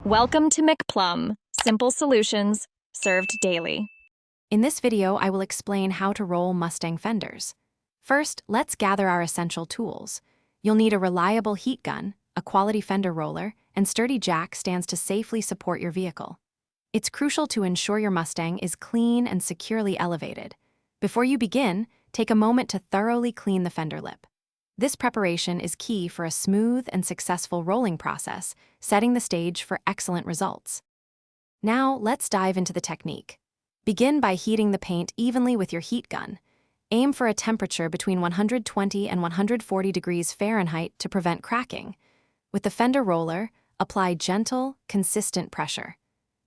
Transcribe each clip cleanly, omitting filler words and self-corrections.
Welcome to McPlum, simple solutions served daily. In this video, I will explain how to roll Mustang fenders. First, let's gather our essential tools. You'll need a reliable heat gun, a quality fender roller, and sturdy jack stands to safely support your vehicle. It's crucial to ensure your Mustang is clean and securely elevated. Before you begin, take a moment to thoroughly clean the fender lip. This preparation is key for a smooth and successful rolling process, setting the stage for excellent results. Now, let's dive into the technique. Begin by heating the paint evenly with your heat gun. Aim for a temperature between 120 and 140 degrees Fahrenheit to prevent cracking. With the fender roller, apply gentle, consistent pressure.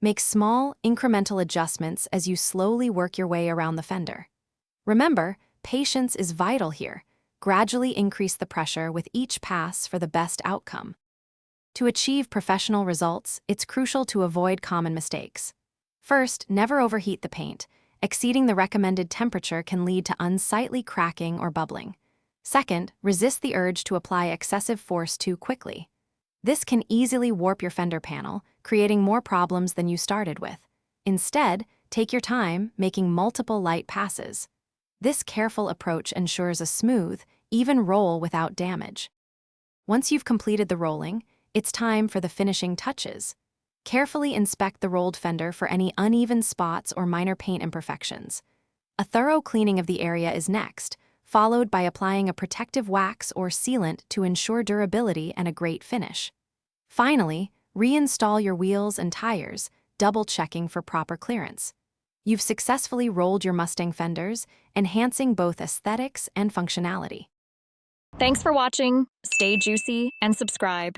Make small, incremental adjustments as you slowly work your way around the fender. Remember, patience is vital here. Gradually increase the pressure with each pass for the best outcome. To achieve professional results, it's crucial to avoid common mistakes. First, never overheat the paint. Exceeding the recommended temperature can lead to unsightly cracking or bubbling. Second, resist the urge to apply excessive force too quickly. This can easily warp your fender panel, creating more problems than you started with. Instead, take your time, making multiple light passes. This careful approach ensures a smooth, even roll without damage. Once you've completed the rolling, it's time for the finishing touches. Carefully inspect the rolled fender for any uneven spots or minor paint imperfections. A thorough cleaning of the area is next, followed by applying a protective wax or sealant to ensure durability and a great finish. Finally, reinstall your wheels and tires, double-checking for proper clearance. You've successfully rolled your Mustang fenders, enhancing both aesthetics and functionality. Thanks for watching. Stay juicy and subscribe.